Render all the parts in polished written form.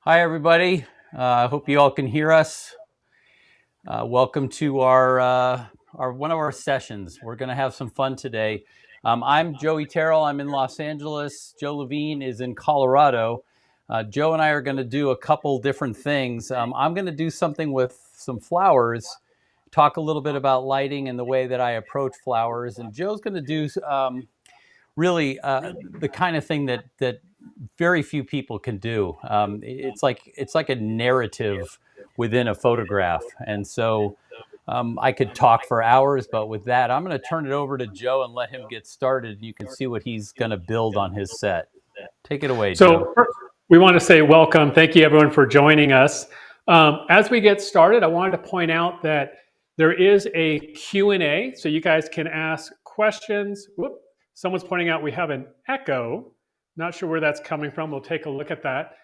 Hi, everybody. I hope you all can hear us. Welcome to our one of our sessions. We're going to have some fun today. I'm Joey Terrell. I'm in Los Angeles. Joe Levine is in Colorado. Joe and I are going to do a couple different things. I'm going to do something with some flowers, talk a little bit about lighting and the way that I approach flowers. And Joe's going to do really the kind of thing that very few people can do. It's like a narrative within a photograph, and so I could talk for hours. But with that, I'm going to turn it over to Joe and let him get started. You can see what he's going to build on his set. Take it away, Joe. So we want to say welcome. Thank you everyone for joining us. As we get started, I wanted to point out that there is a Q&A, so you guys can ask questions. Whoop, someone's pointing out we have an echo. Not sure where that's coming from. We'll take a look at that.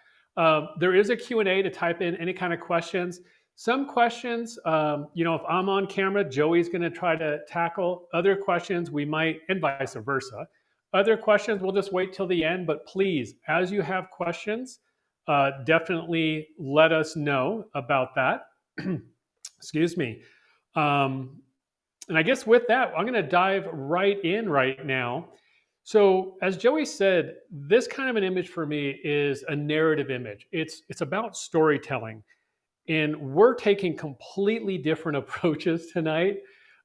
There is a Q&A to type in any kind of questions. Some questions, if I'm on camera, Joey's going to try to tackle. Other questions we might, and vice versa. Other questions, we'll just wait till the end. But please, as you have questions, definitely let us know about that. Excuse me. And I guess with that, I'm going to dive right in right now. So as Joey said, this kind of an image for me is a narrative image. It's about storytelling. And we're taking completely different approaches tonight.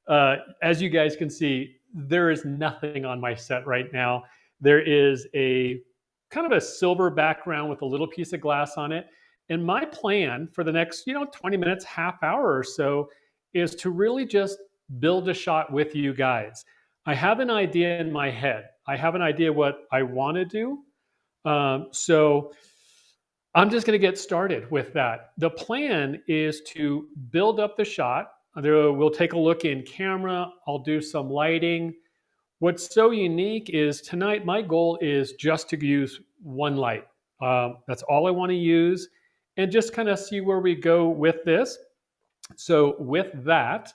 As you guys can see, there is nothing on my set right now. There is a kind of a silver background with a little piece of glass on it. And my plan for the next, 20 minutes, half hour or so is to really just build a shot with you guys. I have an idea in my head. I have an idea what I want to do. So I'm just going to get started with that. The plan is to build up the shot. We'll take a look in camera. I'll do some lighting. What's so unique is tonight, my goal is just to use one light. That's all I want to use and just kind of see where we go with this. So with that,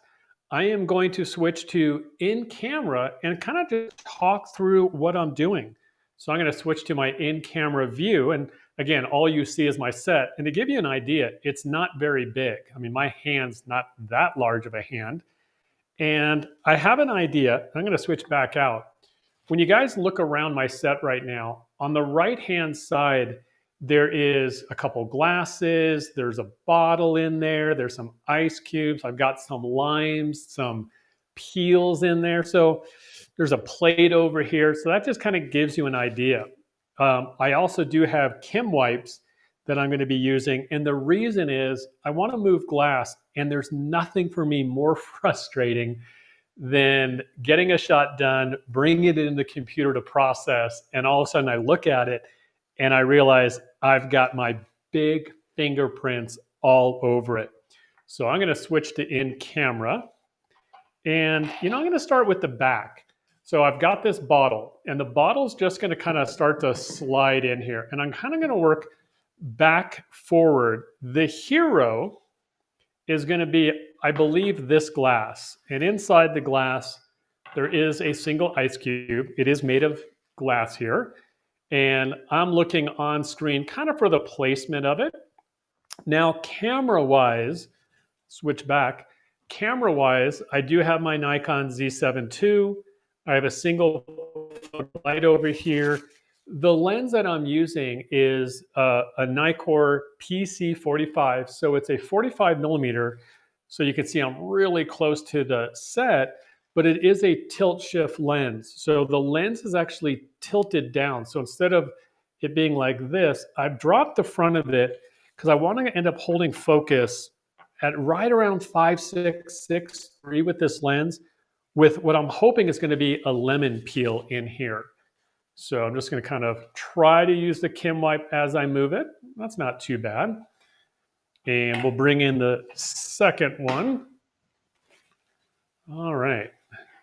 I am going to switch to in camera and kind of just talk through what I'm doing. So I'm going to switch to my in camera view. And again, all you see is my set. And to give you an idea, it's not very big. I mean, my hand's not that large of a hand. And I have an idea. I'm going to switch back out. When you guys look around my set right now, on the right-hand side, there is a couple glasses. There's a bottle in there. There's some ice cubes. I've got some limes, some peels in there. So there's a plate over here. So that just kind of gives you an idea. I also do have Kim wipes that I'm going to be using. And the reason is I want to move glass, and there's nothing for me more frustrating than getting a shot done, bringing it in the computer to process, and all of a sudden I look at it and I realize I've got my big fingerprints all over it. So I'm going to switch to in camera. And, I'm going to start with the back. So I've got this bottle, and the bottle's just going to kind of start to slide in here. And I'm kind of going to work back forward. The hero is going to be, I believe, this glass. And inside the glass, there is a single ice cube. It is made of glass here. And I'm looking on screen kind of for the placement of it. Now, camera-wise, switch back. Camera-wise, I do have my Nikon Z7 II. I have a single light over here. The lens that I'm using is a Nikkor PC45. So it's a 45 millimeter. So you can see I'm really close to the set, but it is a tilt shift lens. So the lens is actually tilted down. So instead of it being like this, I've dropped the front of it because I want to end up holding focus at right around 5.663 with this lens, with what I'm hoping is going to be a lemon peel in here. So I'm just going to kind of try to use the Kim wipe as I move it. That's not too bad. And we'll bring in the second one. All right,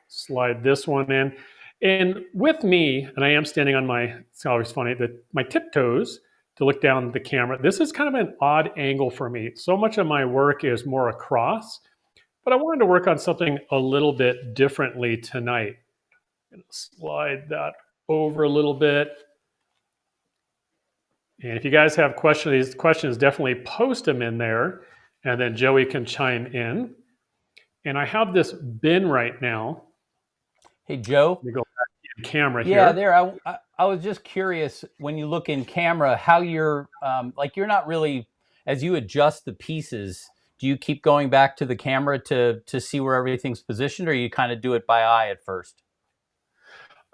slide this one in. And with me, and I am standing on my, it's always funny, my tiptoes to look down the camera. This is kind of an odd angle for me. So much of my work is more across, but I wanted to work on something a little bit differently tonight. I'm going to slide that over a little bit. And if you guys have these questions, definitely post them in there, and then Joey can chime in. And I have this bin right now. Hey, Joe. Let me go back in camera Yeah, here. there. I was just curious when you look in camera how you're like you're not really as you adjust the pieces. Do you keep going back to the camera to see where everything's positioned, or you kind of do it by eye at first?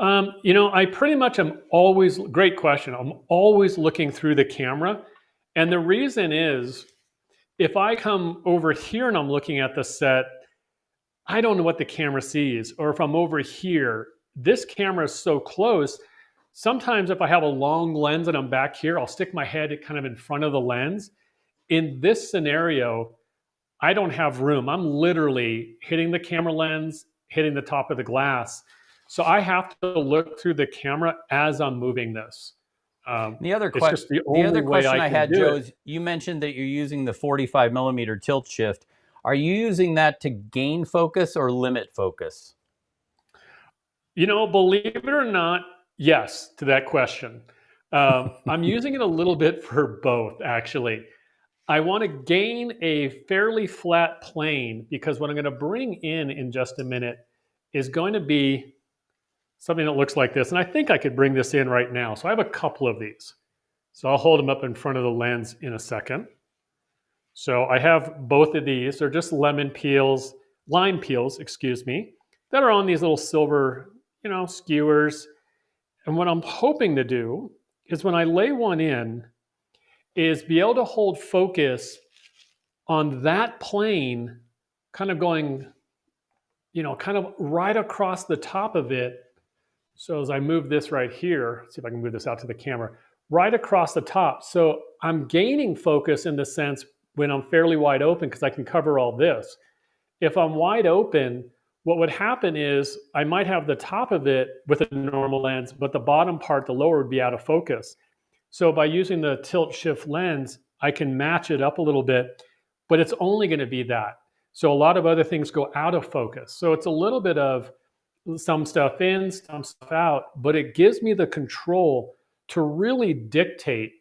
I pretty much am always, great question. I'm always looking through the camera. And the reason is if I come over here and I'm looking at the set, I don't know what the camera sees. Or if I'm over here, this camera is so close. Sometimes if I have a long lens and I'm back here, I'll stick my head kind of in front of the lens. In this scenario, I don't have room. I'm literally hitting the camera lens, hitting the top of the glass. So I have to look through the camera as I'm moving this. The other It's just the the only other way question I I can had, do Joe, it. is you mentioned that you're using the 45 millimeter tilt shift. Are you using that to gain focus or limit focus? Believe it or not, yes to that question. I'm using it a little bit for both, actually. I want to gain a fairly flat plane because what I'm going to bring in just a minute is going to be something that looks like this. And I think I could bring this in right now. So I have a couple of these. So I'll hold them up in front of the lens in a second. So I have both of these. They're just lime peels, excuse me, that are on these little silver, skewers. And what I'm hoping to do is when I lay one in, is be able to hold focus on that plane, kind of going, kind of right across the top of it. So as I move this right here, see if I can move this out to the camera, right across the top. So I'm gaining focus in the sense when I'm fairly wide open because I can cover all this. If I'm wide open, what would happen is I might have the top of it with a normal lens, but the bottom part, the lower, would be out of focus. So by using the tilt shift lens, I can match it up a little bit, but it's only going to be that. So a lot of other things go out of focus. So it's a little bit of some stuff in, some stuff out, but it gives me the control to really dictate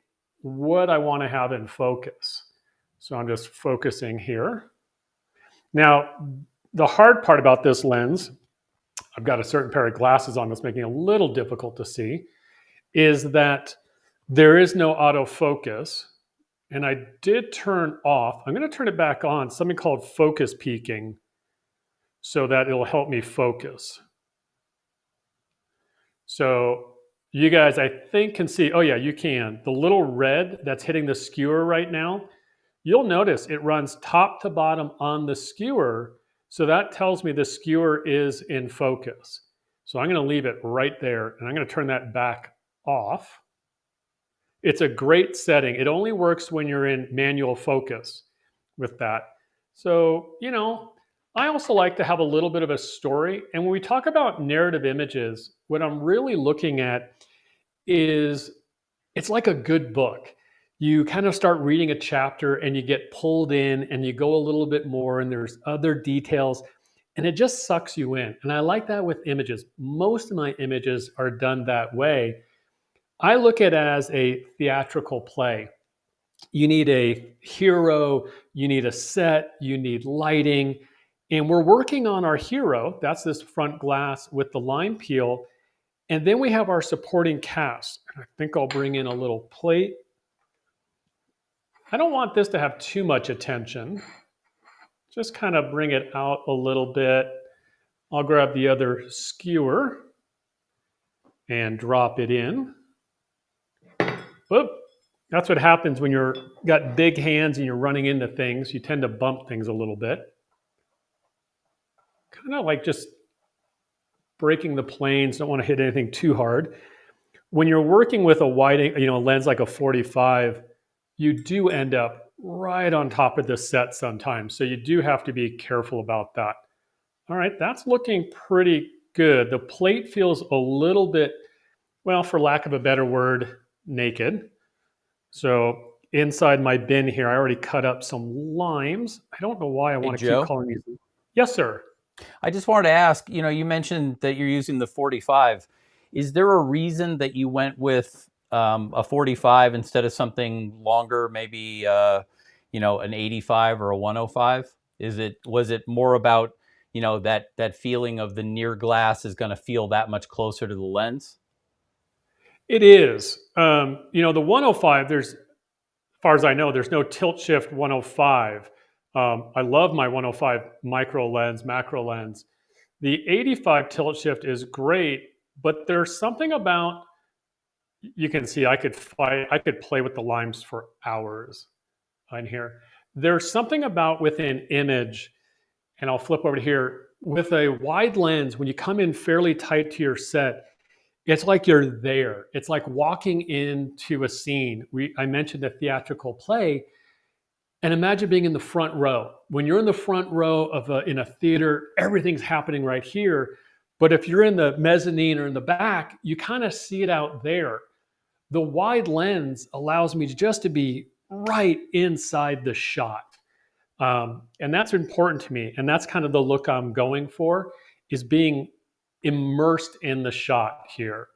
what I want to have in focus. So I'm just focusing here. Now, the hard part about this lens, I've got a certain pair of glasses on that's making it a little difficult to see, is that there is no autofocus. And I did turn off, I'm going to turn it back on, something called focus peaking, so that it'll help me focus. So you guys, I think, can see, oh yeah, you can. The little red that's hitting the skewer right now, you'll notice it runs top to bottom on the skewer. So that tells me the skewer is in focus. So I'm going to leave it right there and I'm going to turn that back off. It's a great setting. It only works when you're in manual focus with that. So, I also like to have a little bit of a story. And when we talk about narrative images, what I'm really looking at is it's like a good book. You kind of start reading a chapter and you get pulled in and you go a little bit more and there's other details and it just sucks you in. And I like that with images. Most of my images are done that way. I look at it as a theatrical play. You need a hero, you need a set, you need lighting. And we're working on our hero. That's this front glass with the lime peel. And then we have our supporting cast. I think I'll bring in a little plate. I don't want this to have too much attention. Just kind of bring it out a little bit. I'll grab the other skewer and drop it in. Whoop. That's what happens when you're got big hands and you're running into things. You tend to bump things a little bit. Kind of like just breaking the planes. Don't want to hit anything too hard. When you're working with a wide, lens like a 45, you do end up right on top of the set sometimes. So you do have to be careful about that. All right, that's looking pretty good. The plate feels a little bit, well, for lack of a better word, naked. So inside my bin here, I already cut up some limes. I don't know why I Hey, want to keep Joe. calling these. Yes, sir. I just wanted to ask, you mentioned that you're using the 45. Is there a reason that you went with a 45 instead of something longer, maybe an 85 or a 105? Was it more about that feeling of the near glass is going to feel that much closer to the lens? It is. The 105, as far as I know, there's no tilt shift 105. I love my 105 micro lens, macro lens. The 85 tilt shift is great, but there's something about, you can see I could play with the limes for hours on here. There's something about with an image, and I'll flip over to here, with a wide lens, when you come in fairly tight to your set, it's like you're there. It's like walking into a scene. I mentioned the theatrical play, and imagine being in the front row. When you're in the front row in a theater, everything's happening right here. But if you're in the mezzanine or in the back, you kind of see it out there. The wide lens allows me just to be right inside the shot. And that's important to me. And that's kind of the look I'm going for, is being immersed in the shot here.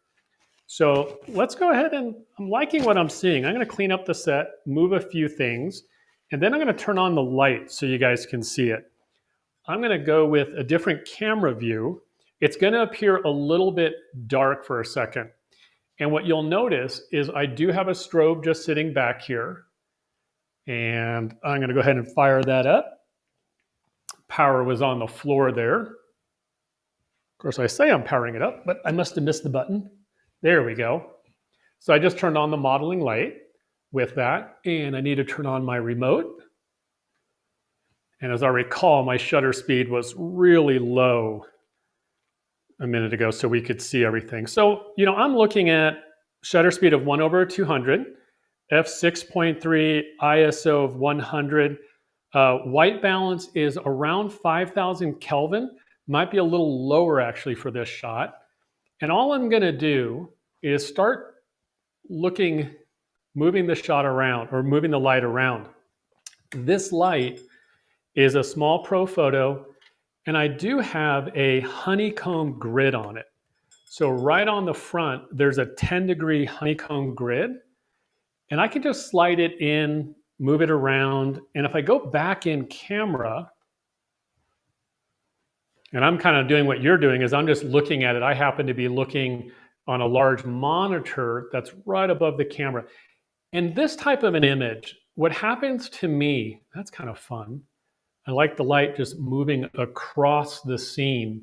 So let's go ahead, and I'm liking what I'm seeing. I'm going to clean up the set, move a few things, and then I'm going to turn on the light so you guys can see it. I'm going to go with a different camera view. It's going to appear a little bit dark for a second. And what you'll notice is I do have a strobe just sitting back here. And I'm going to go ahead and fire that up. Power was on the floor there. Of course, I say I'm powering it up, but I must have missed the button. There we go. So I just turned on the modeling light with that, and I need to turn on my remote. And as I recall, my shutter speed was really low a minute ago so we could see everything. So, I'm looking at shutter speed of 1/200, f6.3, ISO of 100. White balance is around 5,000 Kelvin. Might be a little lower actually for this shot. And all I'm going to do is start moving the shot around, or moving the light around. This light is a small pro photo, and I do have a honeycomb grid on it. So right on the front, there's a 10-degree honeycomb grid, and I can just slide it in, move it around. And if I go back in camera, and I'm kind of doing what you're doing, is I'm just looking at it. I happen to be looking on a large monitor that's right above the camera. And this type of an image, what happens to me, that's kind of fun. I like the light just moving across the scene.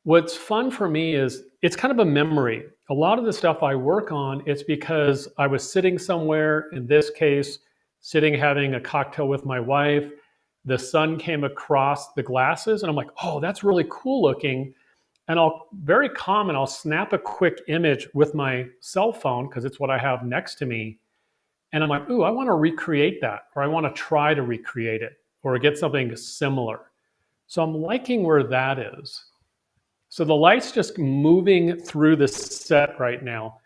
What's fun for me is it's kind of a memory. A lot of the stuff I work on, it's because I was sitting somewhere, in this case, sitting having a cocktail with my wife. The sun came across the glasses, and I'm like, oh, that's really cool looking. And I'll snap a quick image with my cell phone, because it's what I have next to me. And I'm like, ooh, I want to recreate that, or I want to try to recreate it, or get something similar. So I'm liking where that is. So the light's just moving through the set right now.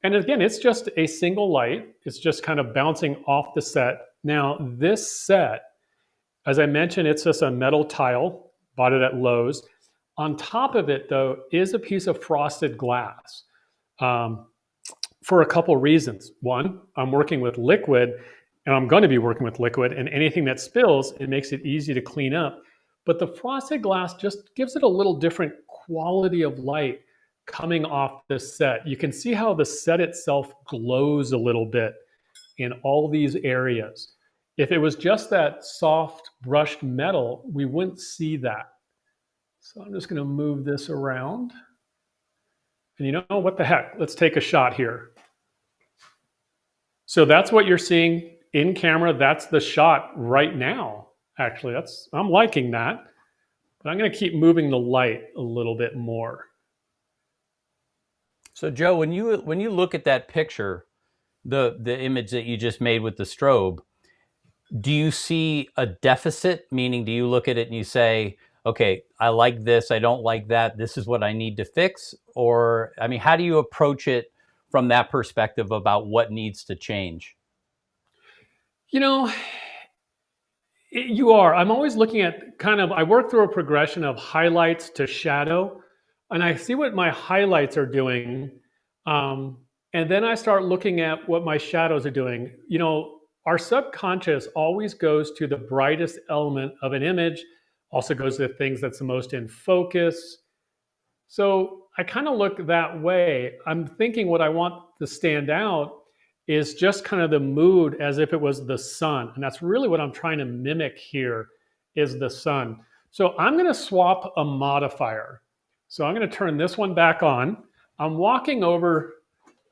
And again, it's just a single light. It's just kind of bouncing off the set. Now, this set, as I mentioned, it's just a metal tile, bought it at Lowe's. On top of it, though, is a piece of frosted glass. For a couple reasons. One, I'm working with liquid, and I'm going to be working with liquid, and anything that spills, it makes it easy to clean up. But the frosted glass just gives it a little different quality of light coming off the set. You can see how the set itself glows a little bit in all these areas. If it was just that soft brushed metal, we wouldn't see that. So I'm just going to move this around. And what the heck? Let's take a shot here. So that's what you're seeing in camera. That's the shot right now. Actually, I'm liking that. But I'm going to keep moving the light a little bit more. So Joe, when you look at that picture, the image that you just made with the strobe, do you see a deficit? Meaning, do you look at it and you say, okay, I like this, I don't like that, this is what I need to fix? Or, how do you approach it from that perspective about what needs to change? You are. I'm always looking at I work through a progression of highlights to shadow, and I see what my highlights are doing. And then I start looking at what my shadows are doing. You know, our subconscious always goes to the brightest element of an image, also goes to the things that's the most in focus. So I kind of look that way. I'm thinking what I want to stand out is just kind of the mood as if it was the sun. And that's really what I'm trying to mimic here is the sun. So I'm going to swap a modifier. So I'm going to turn this one back on. I'm walking over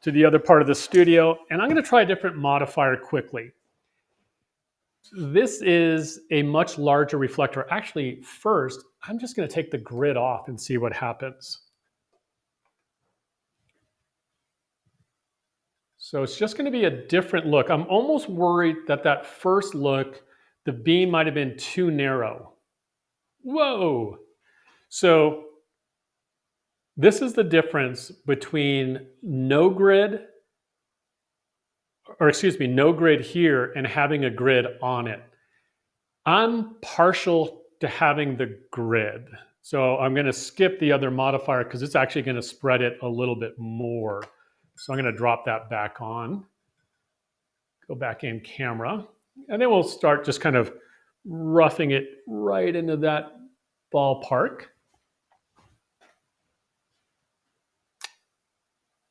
to the other part of the studio, and I'm going to try a different modifier quickly. This is a much larger reflector. Actually, first, I'm just going to take the grid off and see what happens. So it's just going to be a different look. I'm almost worried that that first look, the beam might have been too narrow. Whoa. So this is the difference between no grid, or excuse me, no grid here and having a grid on it. I'm partial to having the grid. So I'm going to skip the other modifier because it's actually going to spread it a little bit more. So I'm going to drop that back on. Go back in camera. And then we'll start just kind of roughing it right into that ballpark.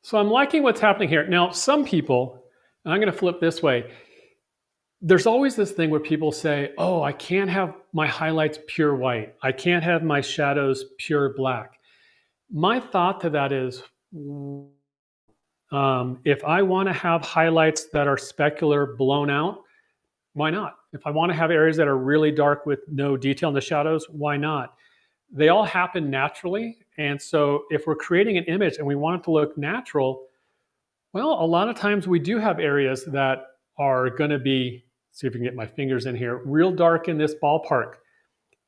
So I'm liking what's happening here. Now, some people, and I'm going to flip this way, there's always this thing where people say, oh, I can't have my highlights pure white. I can't have my shadows pure black. My thought to that is, if I want to have highlights that are specular, blown out, why not? If I want to have areas that are really dark with no detail in the shadows, why not? They all happen naturally. And so if we're creating an image and we want it to look natural, well, a lot of times we do have areas that are going to be, see if we can get my fingers in here, real dark in this ballpark.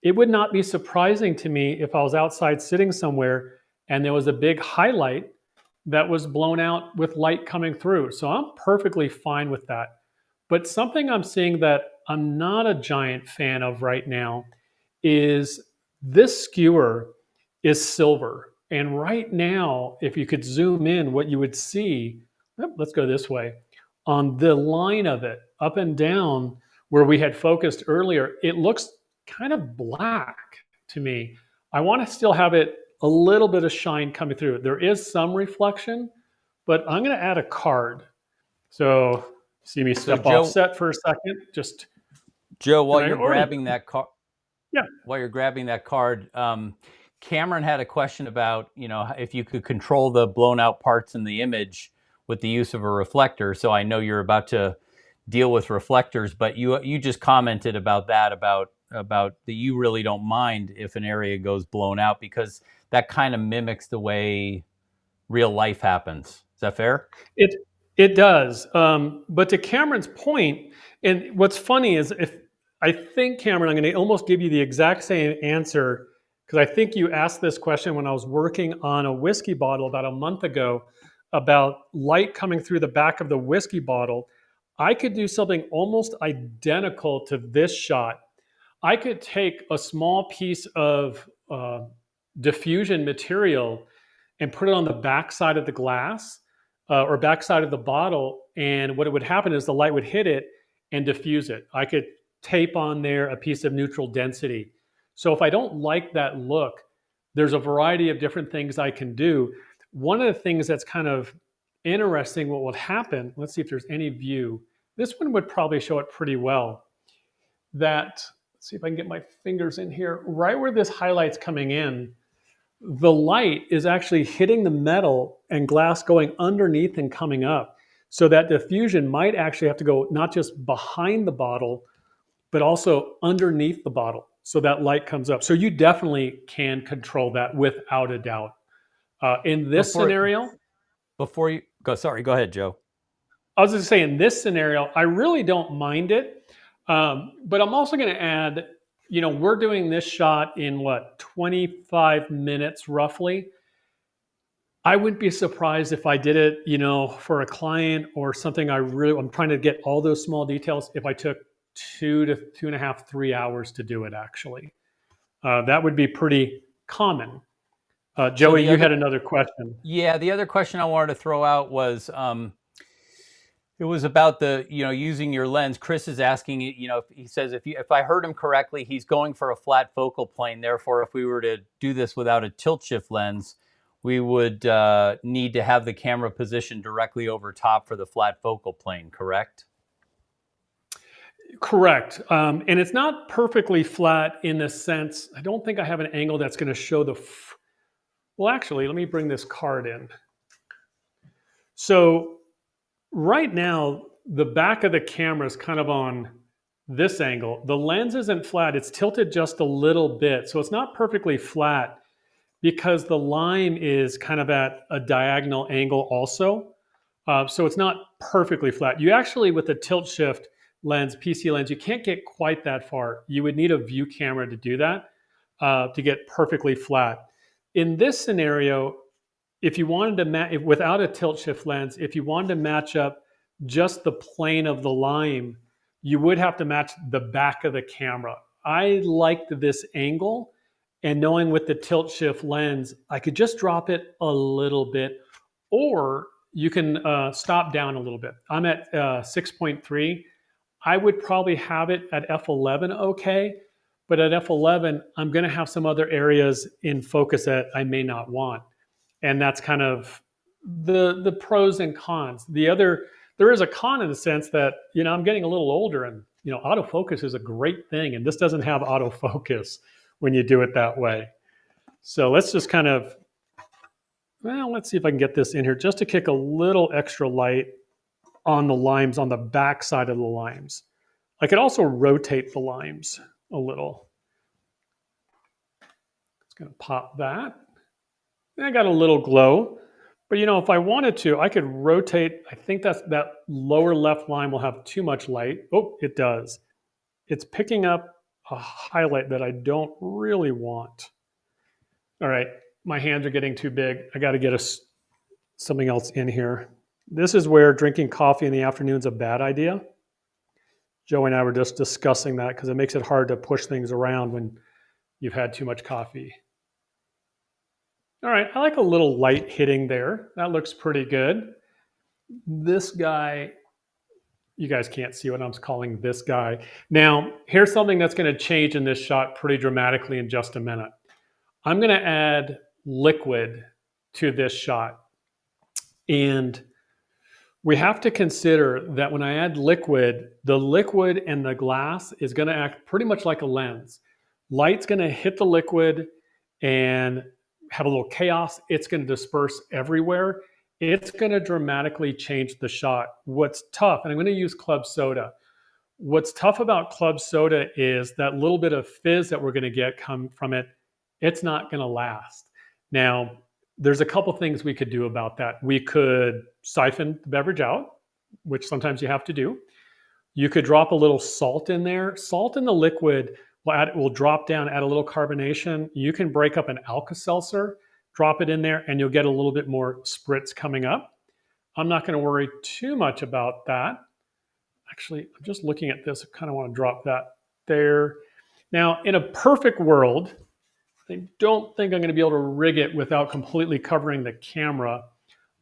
It would not be surprising to me if I was outside sitting somewhere and there was a big highlight that was blown out with light coming through. So I'm perfectly fine with that. But something I'm seeing that I'm not a giant fan of right now is this skewer is silver. And right now, if you could zoom in, what you would see, let's go this way, on the line of it, up and down, where we had focused earlier, it looks kind of black to me. I want to still have it a little bit of shine coming through. There is some reflection, but I'm going to add a card. So see me step offset for a second. Just Joe, while you're grabbing that card, yeah. While you're grabbing that card, Cameron had a question about, you know, if you could control the blown out parts in the image with the use of a reflector. So I know you're about to deal with reflectors, but you just commented about that, about that you really don't mind if an area goes blown out because that kind of mimics the way real life happens. Is that fair? It does. But to Cameron's point, and what's funny is if I think, Cameron, I'm going to almost give you the exact same answer because I think you asked this question when I was working on a whiskey bottle about a month ago about light coming through the back of the whiskey bottle. I could do something almost identical to this shot. I could take a small piece of diffusion material and put it on the back side of the glass or backside of the bottle, and what would happen is the light would hit it and diffuse it. I could tape on there a piece of neutral density. So if I don't like that look, there's a variety of different things I can do. One of the things that's kind of interesting, what will happen, let's see if there's any view. This one would probably show it pretty well. Let's see if I can get my fingers in here, right where this highlight's coming in, the light is actually hitting the metal and glass going underneath and coming up. So that diffusion might actually have to go not just behind the bottle, but also underneath the bottle. So that light comes up. So you definitely can control that without a doubt. In this scenario. Before you go, sorry, go ahead, Joe. I was just saying, in this scenario, I really don't mind it. But I'm also going to add, you know, we're doing this shot in what, 25 minutes roughly. I wouldn't be surprised if I did it, you know, for a client or something. I'm trying to get all those small details. If I took 2 to 2.5, 3 hours to do it, actually, that would be pretty common. So Joey, you had another question. the other question I wanted to throw out was, it was about the, using your lens. Chris is asking, he says, if I heard him correctly, he's going for a flat focal plane. Therefore, if we were to do this without a tilt shift lens, we would need to have the camera positioned directly over top for the flat focal plane, correct? Correct. And it's not perfectly flat in the sense, I don't think I have an angle that's going to show well, actually, let me bring this card in. So right now, the back of the camera is kind of on this angle. The lens isn't flat. It's tilted just a little bit. So it's not perfectly flat because the lime is kind of at a diagonal angle also. So it's not perfectly flat. You actually, with a tilt shift lens, PC lens, you can't get quite that far. You would need a view camera to do that, to get perfectly flat. In this scenario, if you wanted to without a tilt shift lens, if you wanted to match up just the plane of the lime, you would have to match the back of the camera. I liked this angle, and knowing with the tilt shift lens, I could just drop it a little bit, or you can stop down a little bit. I'm at 6.3. I would probably have it at f11 okay, but at f11, I'm going to have some other areas in focus that I may not want. And that's kind of the pros and cons. There is a con in the sense that, I'm getting a little older, and, autofocus is a great thing. And this doesn't have autofocus when you do it that way. So let's just kind of, let's see if I can get this in here just to kick a little extra light on the limes, on the back side of the limes. I could also rotate the limes a little. It's going to pop that. And I got a little glow. But if I wanted to, I could rotate. I think that lower left line will have too much light. Oh, it does. It's picking up a highlight that I don't really want. All right, my hands are getting too big. I got to get something else in here. This is where drinking coffee in the afternoon is a bad idea. Joe and I were just discussing that because it makes it hard to push things around when you've had too much coffee. All right, I like a little light hitting there. That looks pretty good. This guy, you guys can't see what I'm calling this guy. Now, here's something that's going to change in this shot pretty dramatically in just a minute. I'm going to add liquid to this shot. And we have to consider that when I add liquid, the liquid and the glass is going to act pretty much like a lens. Light's going to hit the liquid and have a little chaos. It's going to disperse everywhere. It's going to dramatically change the shot. What's tough, and I'm going to use club soda. What's tough about club soda is that little bit of fizz that we're going to get come from it. It's not going to last. Now, there's a couple things we could do about that. We could siphon the beverage out, which sometimes you have to do. You could drop a little salt in there. Salt in the liquid will drop down, add a little carbonation. You can break up an Alka-Seltzer, drop it in there, and you'll get a little bit more spritz coming up. I'm not going to worry too much about that. Actually, I'm just looking at this. I kind of want to drop that there. Now, in a perfect world, I don't think I'm going to be able to rig it without completely covering the camera.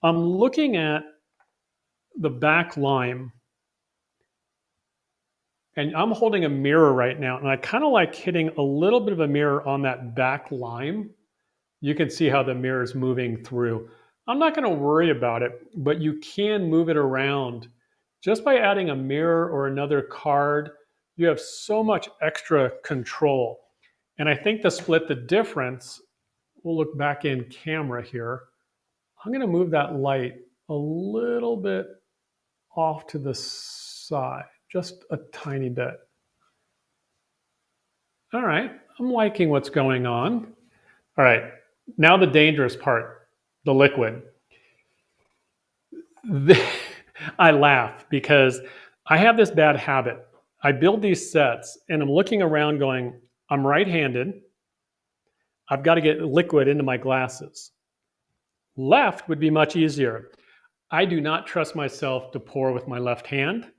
I'm looking at the back lime, and I'm holding a mirror right now, and I kind of like hitting a little bit of a mirror on that back lime. You can see how the mirror is moving through. I'm not going to worry about it, but you can move it around. Just by adding a mirror or another card, you have so much extra control. And I think to split the difference, we'll look back in camera here. I'm going to move that light a little bit off to the side, just a tiny bit. All right, I'm liking what's going on. All right, now the dangerous part, the liquid. I laugh because I have this bad habit. I build these sets and I'm looking around going, I'm right-handed. I've got to get liquid into my glasses. Left would be much easier. I do not trust myself to pour with my left hand.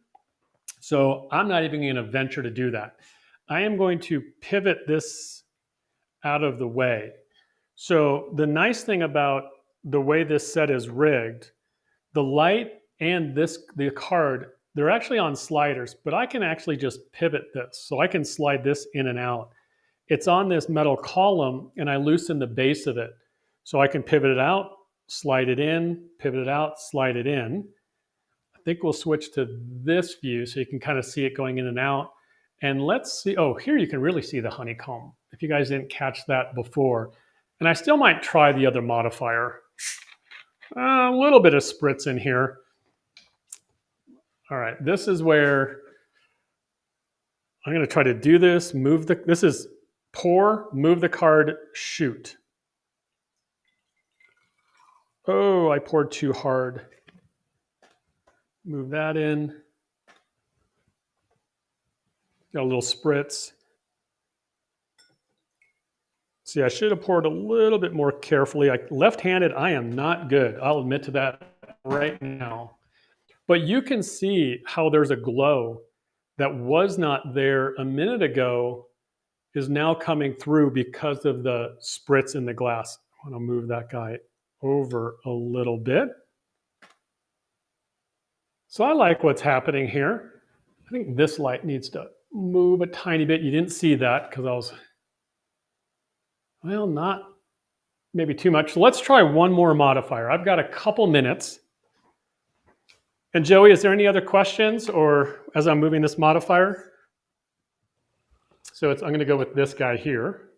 So I'm not even going to venture to do that. I am going to pivot this out of the way. So the nice thing about the way this set is rigged, the light and the card, they're actually on sliders, but I can actually just pivot this. So I can slide this in and out. It's on this metal column and I loosen the base of it. So I can pivot it out, slide it in, pivot it out, slide it in. I think we'll switch to this view so you can kind of see it going in and out. And let's see, oh, here you can really see the honeycomb, if you guys didn't catch that before. And I still might try the other modifier. A little bit of spritz in here. All right, this is where I'm going to try to do this. This is pour, move the card, shoot. Oh, I poured too hard. Move that in. Got a little spritz. See, I should have poured a little bit more carefully. Left-handed, I am not good. I'll admit to that right now. But you can see how there's a glow that was not there a minute ago is now coming through because of the spritz in the glass. I want to move that guy over a little bit. So I like what's happening here. I think this light needs to move a tiny bit. You didn't see that because I was, well, not maybe too much. So let's try one more modifier. I've got a couple minutes. And Joey, is there any other questions or as I'm moving this modifier? So I'm going to go with this guy here.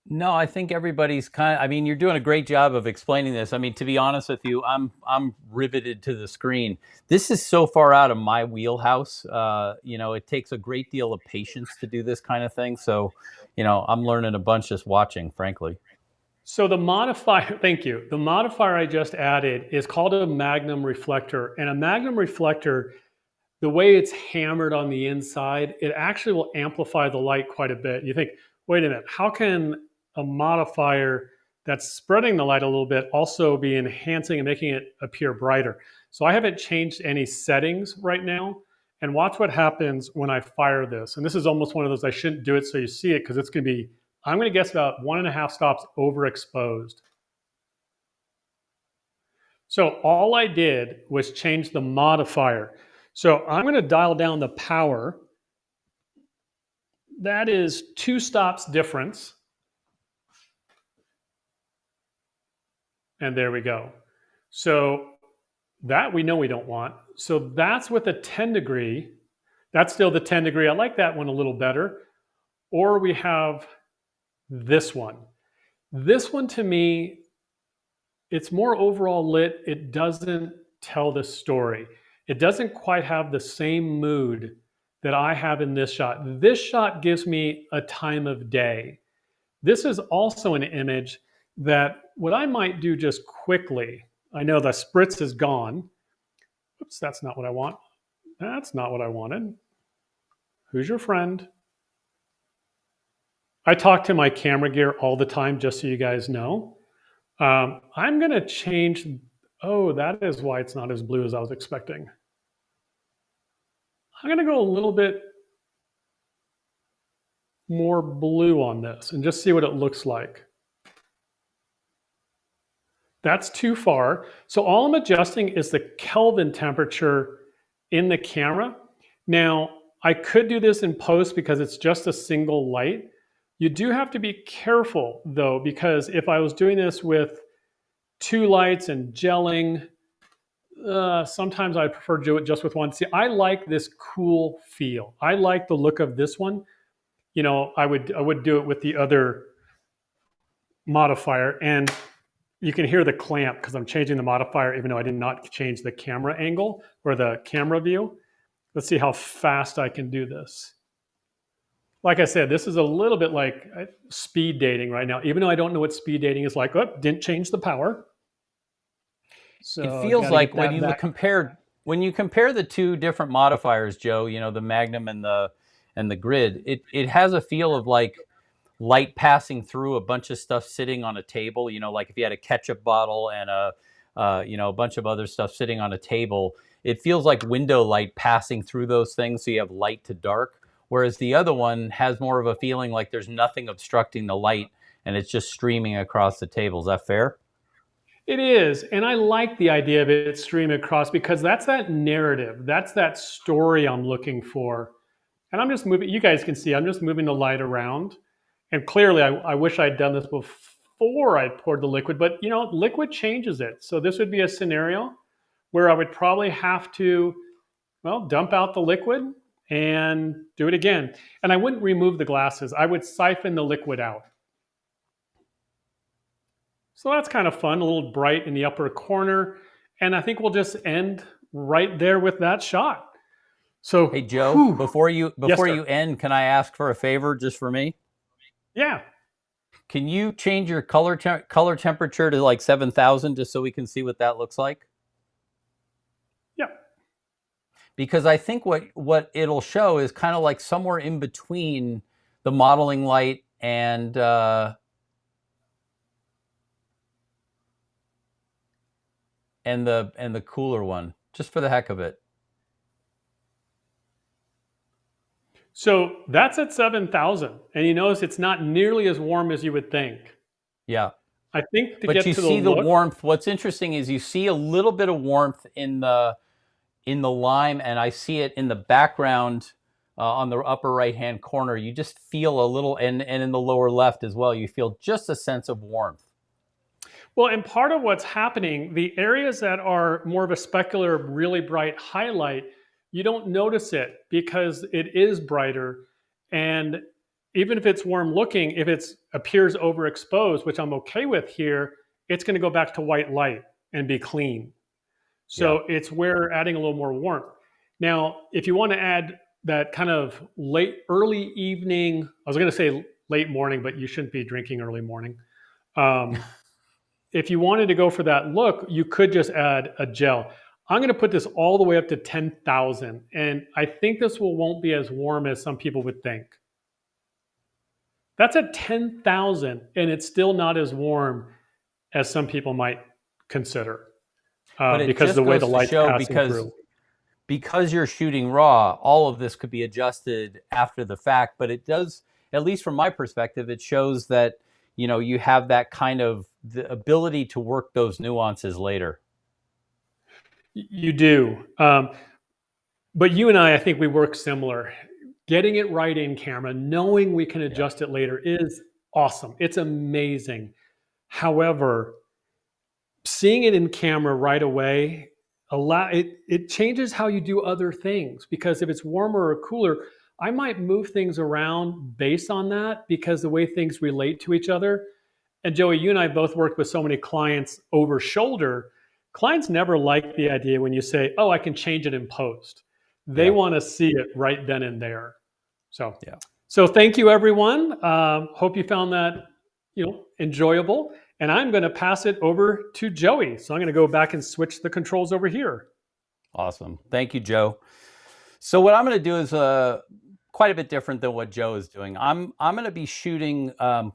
No, I think everybody's I mean, you're doing a great job of explaining this. I mean, to be honest with you, I'm riveted to the screen. This is so far out of my wheelhouse. You know, it takes a great deal of patience to do this kind of thing. So, you know, I'm learning a bunch just watching, frankly. So the modifier, thank you. The modifier I just added is called a magnum reflector. And a magnum reflector, the way it's hammered on the inside, it actually will amplify the light quite a bit. You think, wait a minute, how can a modifier that's spreading the light a little bit also be enhancing and making it appear brighter? So I haven't changed any settings right now. And watch what happens when I fire this. And this is almost one of those, I shouldn't do it so you see it because it's going to be, I'm going to guess about 1.5 stops overexposed. So all I did was change the modifier. So I'm going to dial down the power. That is 2 stops difference. And there we go. So that we know we don't want. So that's with a 10 degree. That's still the 10 degree. I like that one a little better. Or we have this one. This one to me, it's more overall lit. It doesn't tell the story. It doesn't quite have the same mood that I have in this shot. This shot gives me a time of day. This is also an image that what I might do just quickly, I know the spritz is gone. Oops, that's not what I want. That's not what I wanted. Who's your friend? I talk to my camera gear all the time, just so you guys know. I'm going to change. Oh, that is why it's not as blue as I was expecting. I'm going to go a little bit more blue on this and just see what it looks like. That's too far. So all I'm adjusting is the Kelvin temperature in the camera. Now, I could do this in post because it's just a single light. You do have to be careful though, because if I was doing this with 2 lights and gelling, sometimes I prefer to do it just with one. See, I like this cool feel. I like the look of this one. You know, I would do it with the other modifier, and you can hear the clamp because I'm changing the modifier even though I did not change the camera angle or the camera view. Let's see how fast I can do this. Like I said, this is a little bit like speed dating right now, even though I don't know what speed dating is like. Oh, didn't change the power. So it feels like when you compare the 2 different modifiers, Joe, you know, the Magnum and the Grid, it has a feel of like light passing through a bunch of stuff sitting on a table. You know, like if you had a ketchup bottle and a bunch of other stuff sitting on a table, it feels like window light passing through those things. So you have light to dark. Whereas the other one has more of a feeling like there's nothing obstructing the light and it's just streaming across the table. Is that fair? It is. And I like the idea of it streaming across because that's that narrative. That's that story I'm looking for. And I'm just moving, you guys can see, I'm just moving the light around. And clearly, I wish I'd done this before I poured the liquid, but liquid changes it. So this would be a scenario where I would probably have to, well, dump out the liquid and do it again. And I wouldn't remove the glasses. I would siphon the liquid out. So that's kind of fun, a little bright in the upper corner. And I think we'll just end right there with that shot. So, Hey Joe, whew. before you Yes, sir. end, can I ask for a favor just for me? Yeah. Can you change your color temperature to like 7,000 just so we can see what that looks like? Yeah. Because I think what it'll show is kind of like somewhere in between the modeling light and the cooler one, just for the heck of it. So that's at 7,000. And you notice it's not nearly as warm as you would think. Yeah. I think to But get you to see the the look, warmth. What's interesting is you see a little bit of warmth in the lime, and I see it in the background on the upper right-hand corner. You just feel a little, and in the lower left as well, you feel just a sense of warmth. well, and part of what's happening, the areas that are more of a specular, really bright highlight, you don't notice it because it is brighter. And even if it's warm looking, if it appears overexposed, which I'm okay with here, it's going to go back to white light and be clean. So it's where adding a little more warmth. Now, if you want to add that kind of early evening, I was going to say late morning, but you shouldn't be drinking early morning. If you wanted to go for that look, you could just add a gel. I'm going to put this all the way up to 10,000. And I think this won't be as warm as some people would think. That's at 10,000, and it's still not as warm as some people might consider. Because the way the light's passing through. Because you're shooting raw, all of this could be adjusted after the fact, but it does, at least from my perspective, it shows that you have that kind of the ability to work those nuances later. You do. But you and I think we work similar. Getting it right in camera, knowing we can adjust it later is awesome. It's amazing. However, seeing it in camera right away, it changes how you do other things, because if it's warmer or cooler, I might move things around based on that, because the way things relate to each other. And Joey, you and I both worked with so many clients over shoulder. Clients never like the idea when you say, oh, I can change it in post. They want to see it right then and there. So thank you, everyone. Hope you found that enjoyable. And I'm going to pass it over to Joey. So I'm going to go back and switch the controls over here. Awesome. Thank you, Joe. So what I'm going to do is quite a bit different than what Joe is doing. I'm going to be shooting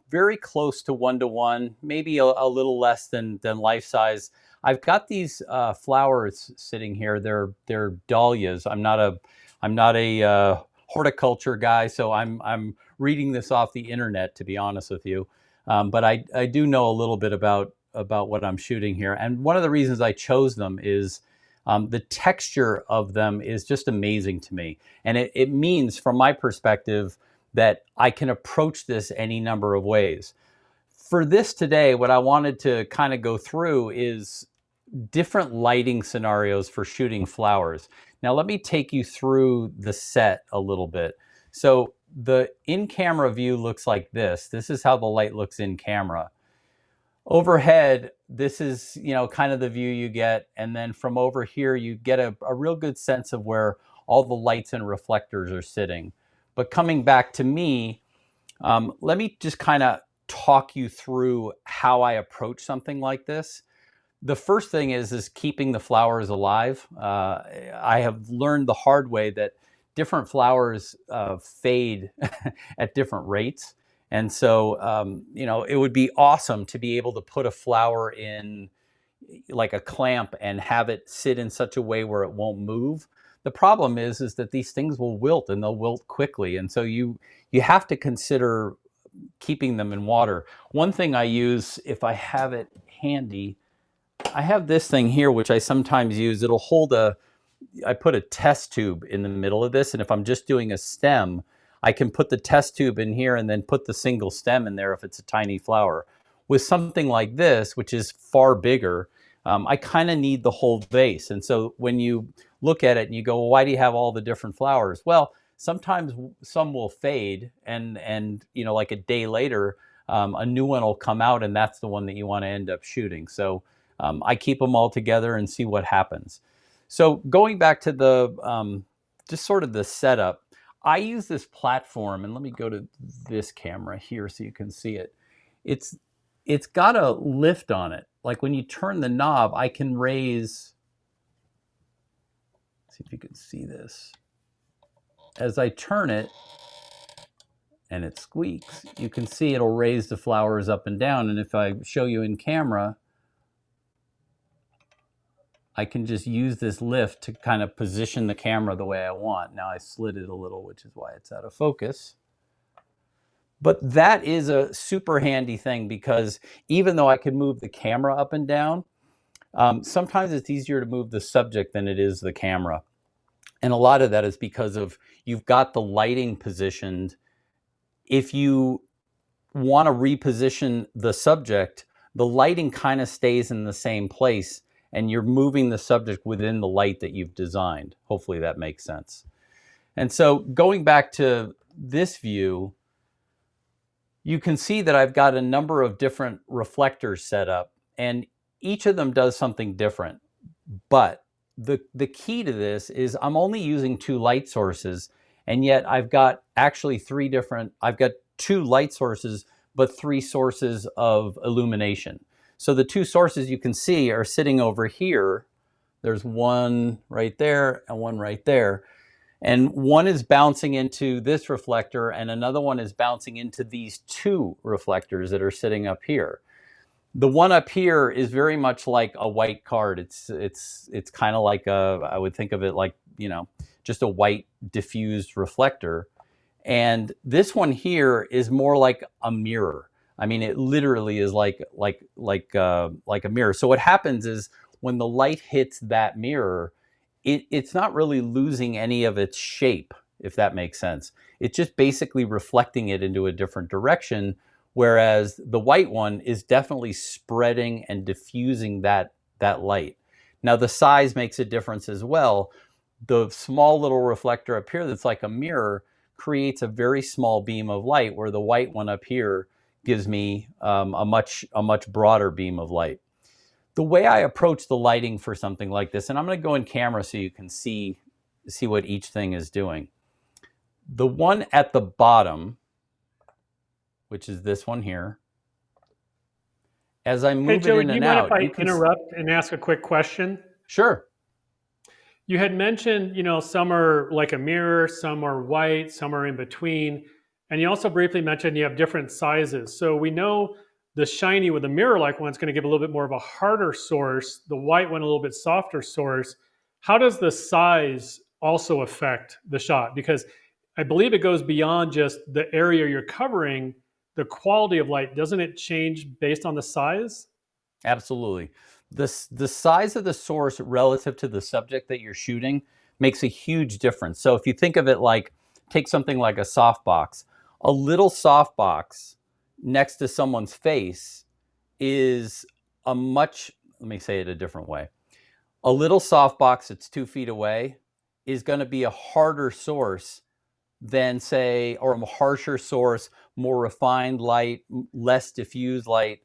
very close to 1-to-1, maybe a little less than life size. I've got these flowers sitting here. They're dahlias. I'm not a horticulture guy, so I'm reading this off the internet, to be honest with you. But I do know a little bit about what I'm shooting here. And one of the reasons I chose them is the texture of them is just amazing to me. And it means, from my perspective, that I can approach this any number of ways. For this today, what I wanted to kind of go through is different lighting scenarios for shooting flowers. Now, let me take you through the set a little bit. So the in-camera view looks like this. This is how the light looks in camera. Overhead, this is kind of the view you get, and then from over here you get a real good sense of where all the lights and reflectors are sitting. But coming back to me, let me just kind of talk you through how I approach something like this. The first thing is keeping the flowers alive. I have learned the hard way that different flowers fade at different rates. And so, it would be awesome to be able to put a flower in like a clamp and have it sit in such a way where it won't move. The problem is that these things will wilt, and they'll wilt quickly. And so you have to consider keeping them in water. One thing I use, if I have it handy, I have this thing here, which I sometimes use. It'll hold I put a test tube in the middle of this, and if I'm just doing a stem, I can put the test tube in here and then put the single stem in there if it's a tiny flower. With something like this, which is far bigger, I kind of need the whole vase. And so when you look at it and you go, well, why do you have all the different flowers? Well, sometimes some will fade, and like a day later, a new one will come out, and that's the one that you want to end up shooting. So I keep them all together and see what happens. So going back to the just sort of the setup, I use this platform, and let me go to this camera here so you can see it. It's got a lift on it. Like when you turn the knob, I can raise, see if you can see this. As I turn it and it squeaks, you can see it'll raise the flowers up and down. And if I show you in camera, I can just use this lift to kind of position the camera the way I want. Now I slid it a little, which is why it's out of focus. But that is a super handy thing, because even though I can move the camera up and down, sometimes it's easier to move the subject than it is the camera. And a lot of that is because of you've got the lighting positioned. If you want to reposition the subject, the lighting kind of stays in the same place, and you're moving the subject within the light that you've designed. Hopefully that makes sense. And so going back to this view, you can see that I've got a number of different reflectors set up, and each of them does something different. But the key to this is I'm only using 2 light sources, and yet I've got actually I've got 2 light sources, but 3 sources of illumination. So the 2 sources you can see are sitting over here. There's one right there and one right there. And one is bouncing into this reflector, and another one is bouncing into these 2 reflectors that are sitting up here. The one up here is very much like a white card. It's kind of like I would think of it like, just a white diffused reflector. And this one here is more like a mirror. I mean, it literally is like a mirror. So what happens is when the light hits that mirror, it's not really losing any of its shape, if that makes sense. It's just basically reflecting it into a different direction, whereas the white one is definitely spreading and diffusing that light. Now, the size makes a difference as well. The small little reflector up here that's like a mirror creates a very small beam of light, where the white one up here gives me a much broader beam of light. The way I approach the lighting for something like this, and I'm going to go in camera so you can see what each thing is doing. The one at the bottom, which is this one here, as I move it in and out. Hey, Joe, do you mind if I interrupt and ask a quick question? Sure. You had mentioned, some are like a mirror, some are white, some are in between. And you also briefly mentioned you have different sizes. So we know the shiny with the mirror-like one is going to give a little bit more of a harder source, the white one a little bit softer source. How does the size also affect the shot? Because I believe it goes beyond just the area you're covering. The quality of light, doesn't it change based on the size? Absolutely. The size of the source relative to the subject that you're shooting makes a huge difference. So if you think of it like, take something like a softbox. A little softbox next to someone's face is let me say it a different way. A little softbox that's 2 feet away is going to be a harder source than, say, or a harsher source, more refined light, less diffused light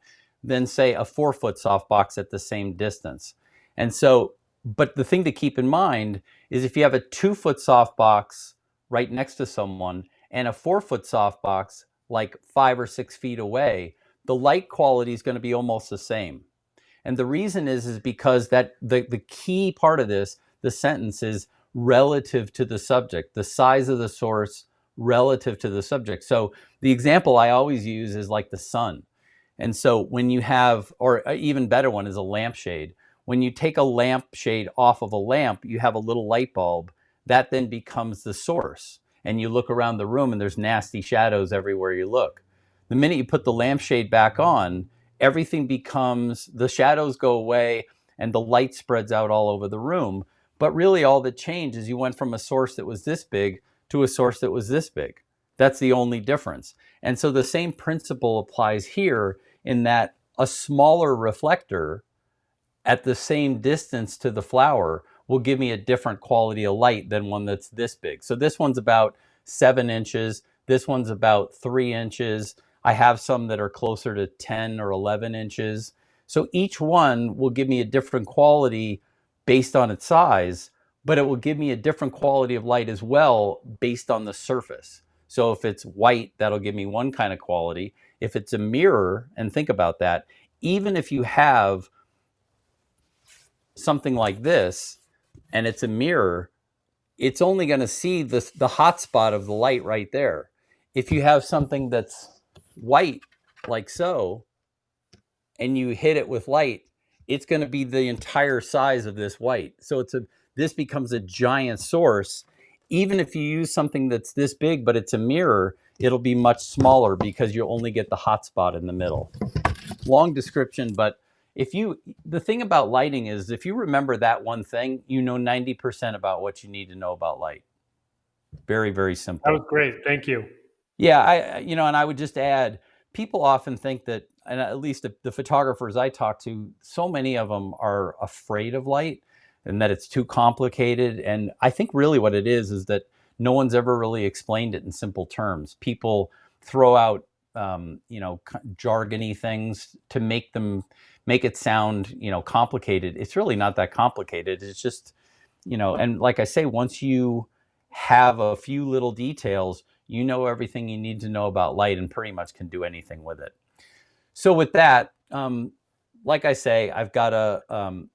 than, say, a 4-foot softbox at the same distance. And so, but the thing to keep in mind is if you have a 2-foot softbox right next to someone and a 4-foot softbox like 5 or 6 feet away, the light quality is going to be almost the same. And the reason is because that the key part of this, the sentence, is relative to the subject, the size of the source relative to the subject. So the example I always use is like the sun. And so when you have, or an even better one is a lampshade. When you take a lampshade off of a lamp, you have a little light bulb that then becomes the source. And you look around the room and there's nasty shadows everywhere you look. The minute you put the lampshade back on, everything becomes, the shadows go away and the light spreads out all over the room. But really all that changed is you went from a source that was this big to a source that was this big. That's the only difference. And so the same principle applies here, in that a smaller reflector at the same distance to the flower will give me a different quality of light than one that's this big. So this one's about 7 inches. This one's about 3 inches. I have some that are closer to 10 or 11 inches. So each one will give me a different quality based on its size, but it will give me a different quality of light as well based on the surface. So if it's white, that'll give me one kind of quality. If it's a mirror, and think about that, even if you have something like this and it's a mirror, it's only going to see the hot spot of the light right there. If you have something that's white, like so, and you hit it with light, it's going to be the entire size of this white. So this becomes a giant source. Even if you use something that's this big, but it's a mirror, it'll be much smaller because you only get the hot spot in the middle. Long description, but the thing about lighting is, if you remember that one thing, you know 90% about what you need to know about light. Very, very simple. That was great. Thank you. Yeah, and I would just add, people often think that, and at least the photographers I talk to, so many of them are afraid of light and that it's too complicated. And I think really what it is that no one's ever really explained it in simple terms. People throw out, jargony things to make it sound, complicated. It's really not that complicated. It's just, and like I say, once you have a few little details, you know everything you need to know about light and pretty much can do anything with it. So with that, like I say, I've got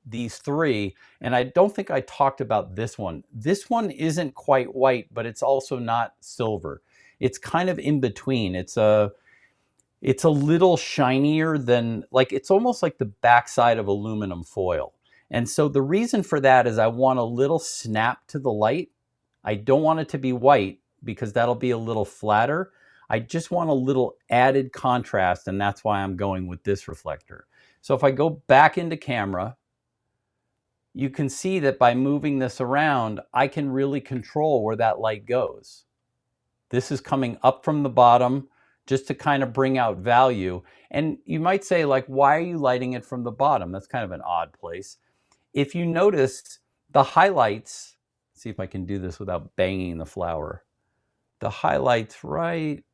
these 3, and I don't think I talked about this one. This one isn't quite white, but it's also not silver. It's kind of in between. It's a little shinier than, it's almost like the backside of aluminum foil. And so the reason for that is I want a little snap to the light. I don't want it to be white because that'll be a little flatter. I just want a little added contrast, and that's why I'm going with this reflector. So if I go back into camera, you can see that by moving this around, I can really control where that light goes. This is coming up from the bottom just to kind of bring out value. And you might say, why are you lighting it from the bottom? That's kind of an odd place. If you notice the highlights, see if I can do this without banging the flower. The highlights right,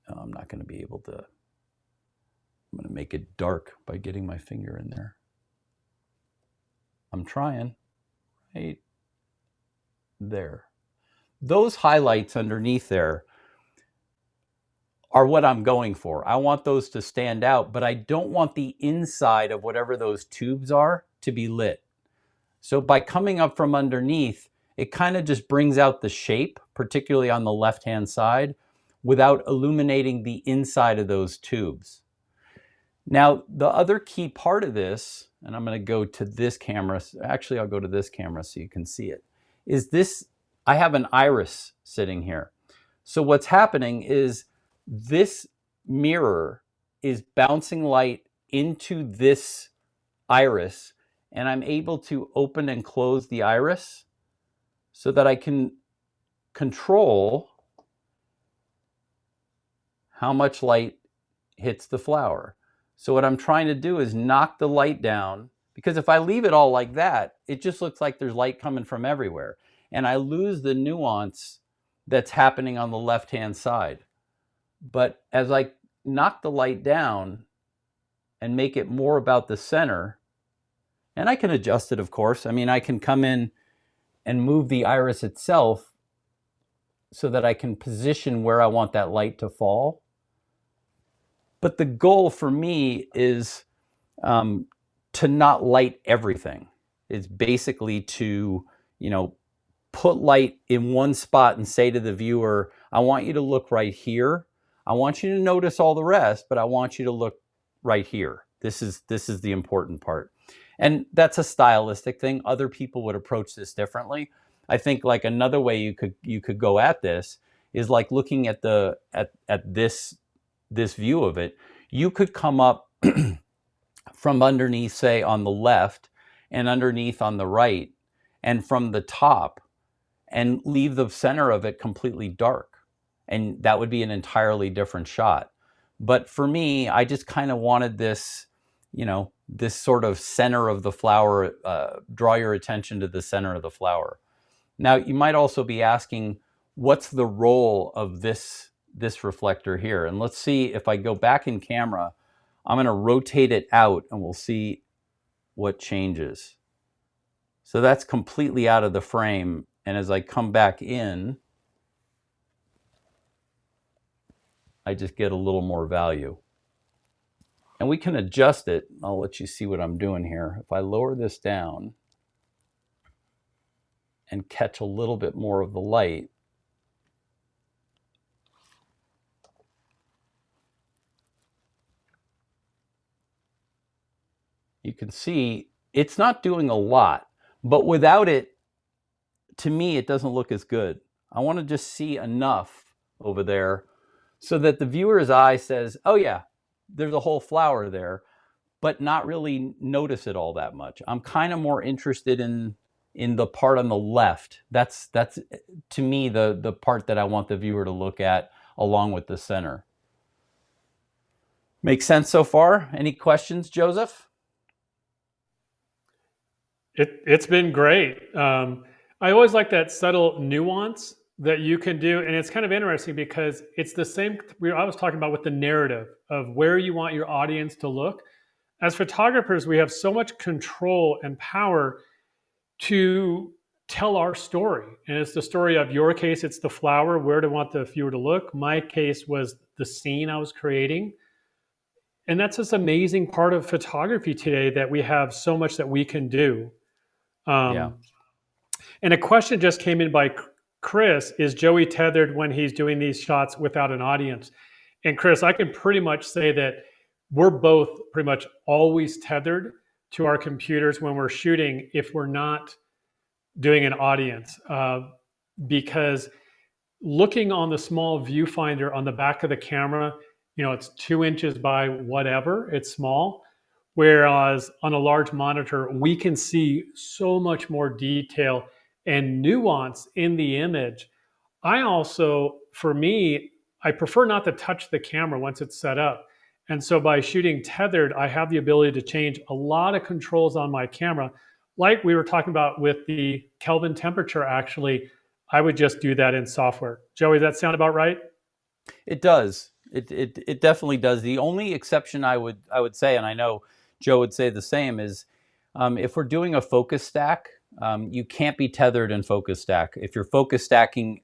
I'm not going to be able to, I'm going to make it dark by getting my finger in there. I'm trying, right there. Those highlights underneath there are what I'm going for. I want those to stand out, but I don't want the inside of whatever those tubes are to be lit. So by coming up from underneath, it kind of just brings out the shape, particularly on the left-hand side, without illuminating the inside of those tubes. Now, the other key part of this, and I'm going to go to this camera, actually I'll go to this camera so you can see it, is this, I have an iris sitting here. So what's happening is this mirror is bouncing light into this iris, and I'm able to open and close the iris so that I can control how much light hits the flower. So what I'm trying to do is knock the light down, because if I leave it all like that, it just looks like there's light coming from everywhere. And I lose the nuance that's happening on the left-hand side. But as I knock the light down and make it more about the center, and I can adjust it, of course. I mean, I can come in and move the iris itself so that I can position where I want that light to fall. But the goal for me is to not light everything. It's basically to, put light in one spot and say to the viewer, I want you to look right here. I want you to notice all the rest, but I want you to look right here. This is the important part. And that's a stylistic thing. Other people would approach this differently. I think another way you could go at this is looking at this this view of it, you could come up from underneath, say on the left, and underneath on the right, and from the top, and leave the center of it completely dark. And that would be an entirely different shot. But for me, I just kind of wanted this, this sort of center of the flower, draw your attention to the center of the flower. Now, you might also be asking, what's the role of this reflector here? And let's see, if I go back in camera, I'm going to rotate it out and we'll see what changes. So that's completely out of the frame. And as I come back in, I just get a little more value. And we can adjust it. I'll let you see what I'm doing here. If I lower this down and catch a little bit more of the light, you can see it's not doing a lot, but without it, to me, it doesn't look as good. I want to just see enough over there so that the viewer's eye says, oh yeah, there's a whole flower there, but not really notice it all that much. I'm kind of more interested in the part on the left. That's to me the part that I want the viewer to look at along with the center. Make sense so far? Any questions, Joseph? It's been great. I always like that subtle nuance that you can do, and it's kind of interesting because it's the same I was talking about with the narrative of where you want your audience to look. As photographers, we have so much control and power to tell our story, and it's the story of your case. It's the flower. Where do I want the viewer to look? My case was the scene I was creating. And that's this amazing part of photography today, that we have so much that we can do. Yeah. And a question just came in by Chris: is Joey tethered when he's doing these shots without an audience? And Chris, I can pretty much say that we're both pretty much always tethered to our computers when we're shooting, if we're not doing an audience, because looking on the small viewfinder on the back of the camera, it's 2 inches by whatever, it's small. Whereas on a large monitor, we can see so much more detail and nuance in the image. I also, for me, I prefer not to touch the camera once it's set up. And so by shooting tethered, I have the ability to change a lot of controls on my camera. Like we were talking about with the Kelvin temperature, actually, I would just do that in software. Joey, does that sound about right? It does. It definitely does. The only exception I would say, and I know Joe would say the same, is if we're doing a focus stack, you can't be tethered in focus stack. If you're focus stacking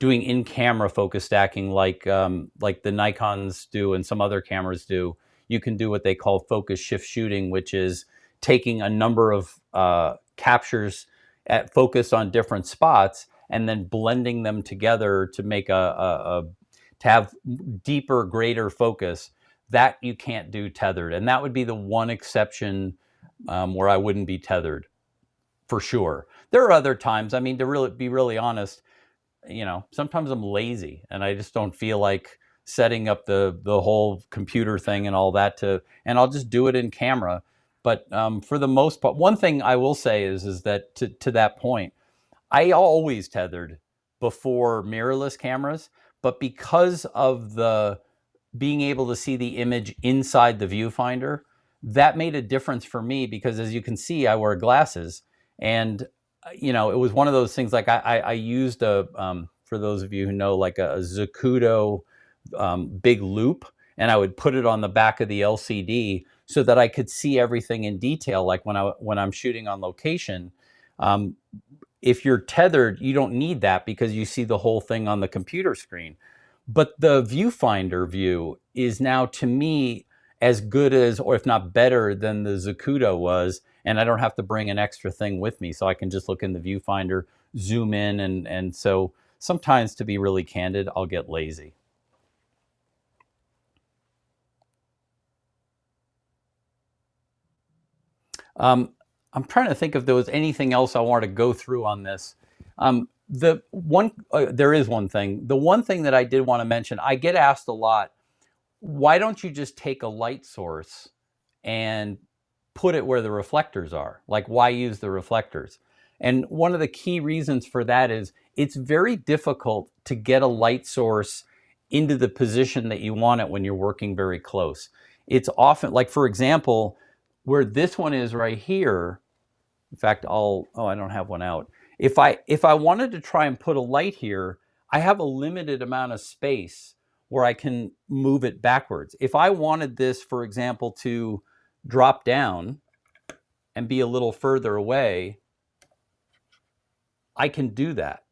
doing in-camera focus stacking like the Nikons do and some other cameras do, you can do what they call focus shift shooting, which is taking a number of captures at focus on different spots and then blending them together to make to have deeper, greater focus. That you can't do tethered, and that would be the one exception where I wouldn't be tethered, for sure. There are other times. I mean, to be really honest, sometimes I'm lazy and I just don't feel like setting up the whole computer thing and all that and I'll just do it in camera. But for the most part, one thing I will say is that to that point, I always tethered before mirrorless cameras, but because of the being able to see the image inside the viewfinder, that made a difference for me, because as you can see, I wear glasses, and it was one of those things. Like I used for those of you who know, like a Zacuto big loop, and I would put it on the back of the LCD so that I could see everything in detail. Like when I'm shooting on location, if you're tethered, you don't need that because you see the whole thing on the computer screen. But the viewfinder view is now, to me, as good as, or if not better than, the Zacuto was, and I don't have to bring an extra thing with me, so I can just look in the viewfinder, zoom in, and so sometimes, to be really candid, I'll get lazy. I'm trying to think if there was anything else I wanted to go through on this. There is one thing. The one thing that I did want to mention, I get asked a lot, why don't you just take a light source and put it where the reflectors are? Like, why use the reflectors? And one of the key reasons for that is it's very difficult to get a light source into the position that you want it when you're working very close. It's often, like, for example, where this one is right here. In fact, I don't have one out. If I wanted to try and put a light here, I have a limited amount of space where I can move it backwards. If I wanted this, for example, to drop down and be a little further away, I can do that.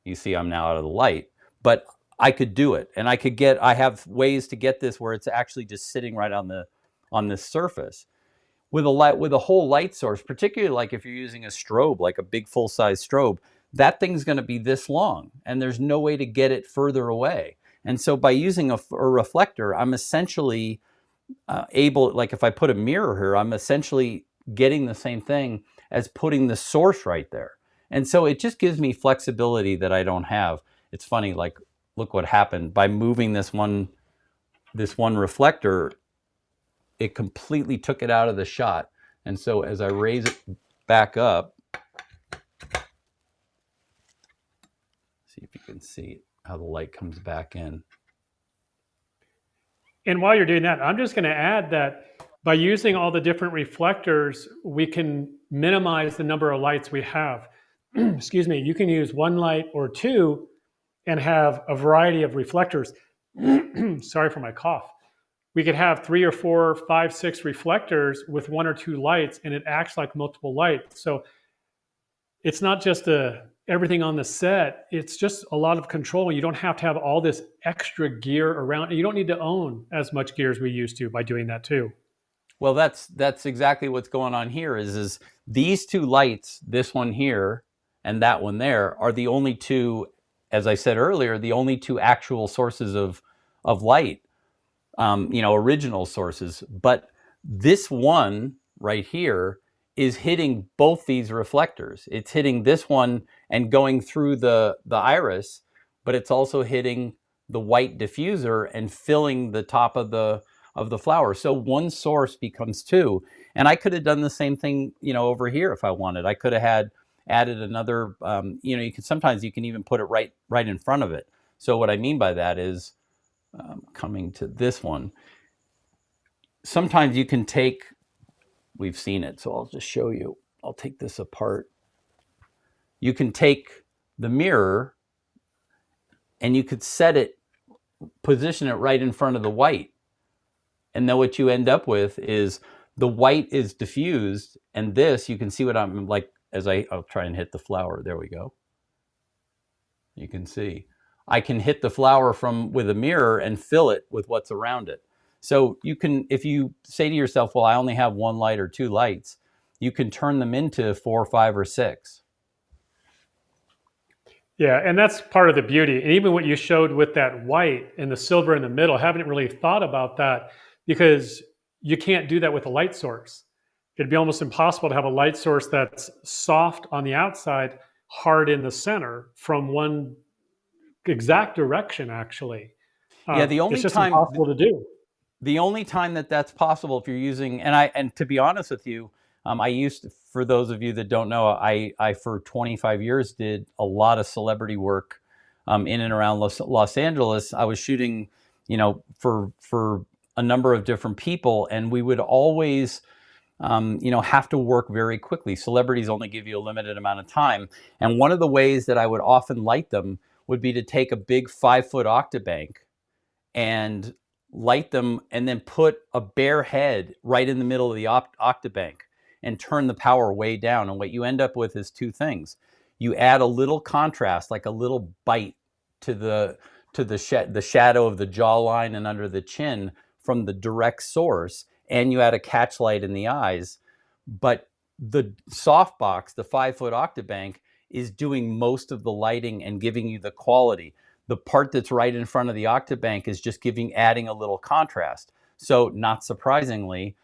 You see, I'm now out of the light, but I could do it, and I have ways to get this where it's actually just sitting right on this surface. With a whole light source, particularly like if you're using a strobe, like a big full-size strobe, that thing's going to be this long, and there's no way to get it further away. And so by using a reflector, I'm essentially able, like if I put a mirror here, I'm essentially getting the same thing as putting the source right there. And so it just gives me flexibility that I don't have. It's funny, like, look what happened by moving this one reflector. It completely took it out of the shot. And so as I raise it back up, see if you can see how the light comes back in. And while you're doing that, I'm just going to add that by using all the different reflectors, we can minimize the number of lights we have. Excuse me, you can use one light or two and have a variety of reflectors. Sorry for my cough. We could have 3 or 4, 5, 6 reflectors with 1 or 2 lights, and it acts like multiple lights. So it's not just everything on the set, it's just a lot of control. You don't have to have all this extra gear around. You don't need to own as much gear as we used to by doing that too. Well, that's exactly what's going on here is these two lights, this one here and that one there, are the only two, as I said earlier, the only two actual sources of light, original sources. But this one right here is hitting both these reflectors. It's hitting this one and going through the iris, but it's also hitting the white diffuser and filling the top of the flower. So one source becomes two. And I could have done the same thing, over here if I wanted. I could have added another, sometimes you can even put it right in front of it. So what I mean by that is, coming to this one, sometimes you can take, we've seen it, so I'll just show you. I'll take this apart. You can take the mirror and you could position it right in front of the white. And then what you end up with is the white is diffused, and this, you can see what I'm like, I'll try and hit the flower. There we go. You can see. I can hit the flower with a mirror and fill it with what's around it. So you can, if you say to yourself, well, I only have 1 light or 2 lights, you can turn them into 4, 5, or 6. Yeah, and that's part of the beauty. And even what you showed with that white and the silver in the middle, I haven't really thought about that because you can't do that with a light source. It'd be almost impossible to have a light source that's soft on the outside, hard in the center from one exact direction, actually. Yeah, it's just impossible to do. The only time that's possible if you're using, and to be honest with you, for those of you that don't know, I for 25 years did a lot of celebrity work in and around Los Angeles. I was shooting, for a number of different people, and we would always, have to work very quickly. Celebrities only give you a limited amount of time. And one of the ways that I would often light them would be to take a big 5-foot octabank and light them and then put a bare head right in the middle of the octabank and turn the power way down. And what you end up with is 2 things. You add a little contrast, like a little bite to the shadow of the jawline and under the chin from the direct source, and you add a catch light in the eyes. But the softbox, the 5-foot octabank, is doing most of the lighting and giving you the quality. The part that's right in front of the octabank is just adding a little contrast. So not surprisingly,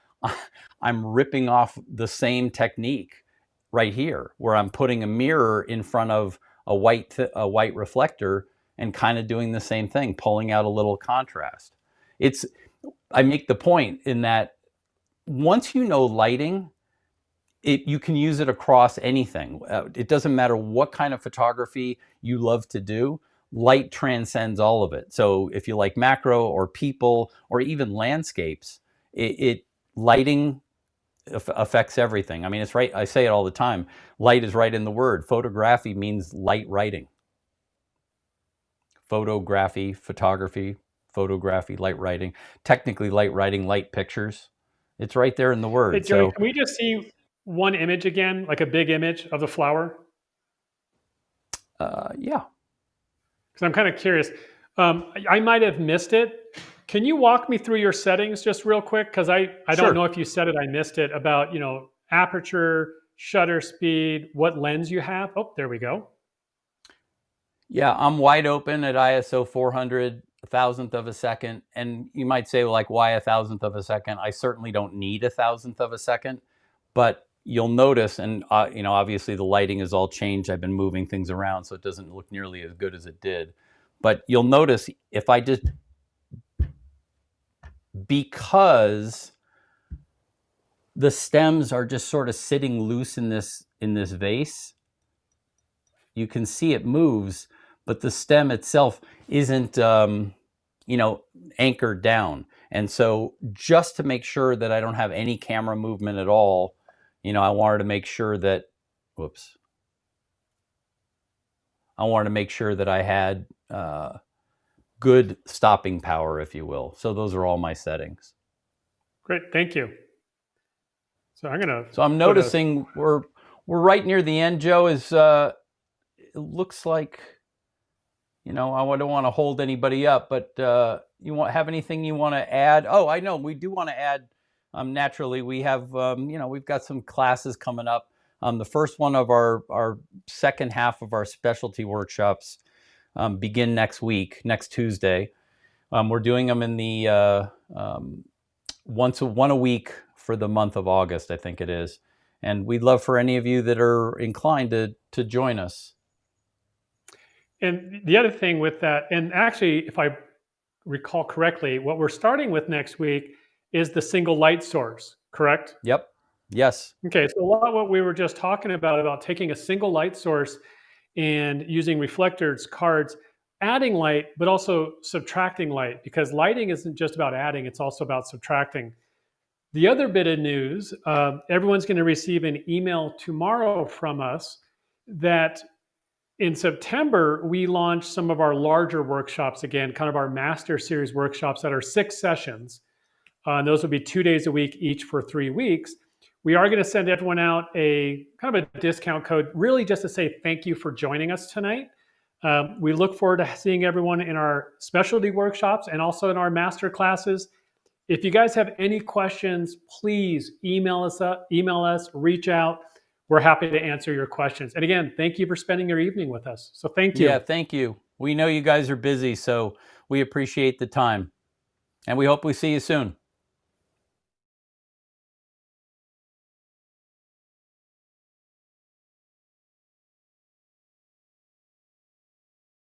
I'm ripping off the same technique right here, where I'm putting a mirror in front of a white reflector and kind of doing the same thing, pulling out a little contrast. I make the point in that once you know lighting, you can use it across anything. It doesn't matter what kind of photography you love to do. Light transcends all of it. So if you like macro or people or even landscapes, lighting affects everything. I mean, it's right. I say it all the time. Light is right in the word. Photography means light writing. Photography, light writing. Technically, light writing, light pictures. It's right there in the word. Hey, Joey, can we just see one image again, like a big image of the flower? Yeah. Because I'm kind of curious. I might have missed it. Can you walk me through your settings just real quick? Because I Sure. don't know if you said it, I missed it, about aperture, shutter speed, what lens you have. Oh, there we go. Yeah, I'm wide open at ISO 400, a thousandth of a second. And you might say, like, why a thousandth of a second? I certainly don't need a thousandth of a second, but you'll notice, and obviously the lighting is all changed. I've been moving things around, so it doesn't look nearly as good as it did. But you'll notice if I just, because the stems are just sort of sitting loose in this vase, you can see it moves, but the stem itself isn't anchored down. And so just to make sure that I don't have any camera movement at all, I wanted to make sure that I had good stopping power, if you will. So those are all my settings. Great, thank you. So I'm noticing we're right near the end, Joe. It looks like, I don't want to hold anybody up, but have anything you want to add? Oh, I know we do want to add. Naturally, we have we've got some classes coming up. The first one of our second half of our specialty workshops begin next Tuesday. We're doing them in the one a week for the month of August, I think it is. And we'd love for any of you that are inclined to join us. And the other thing with that, and actually, if I recall correctly, what we're starting with next week is the single light source, correct? Yep. Yes. Okay, so a lot of what we were just talking about taking a single light source and using reflectors, cards, adding light, but also subtracting light, because lighting isn't just about adding, it's also about subtracting. The other bit of news, everyone's going to receive an email tomorrow from us that in September, we launched some of our larger workshops again, kind of our master series workshops that are 6 sessions. And those will be 2 days a week, each for 3 weeks. We are going to send everyone out a kind of a discount code, really just to say thank you for joining us tonight. We look forward to seeing everyone in our specialty workshops and also in our master classes. If you guys have any questions, please email us, reach out. We're happy to answer your questions. And again, thank you for spending your evening with us. So thank you. Yeah, thank you. We know you guys are busy, so we appreciate the time. And we hope we see you soon.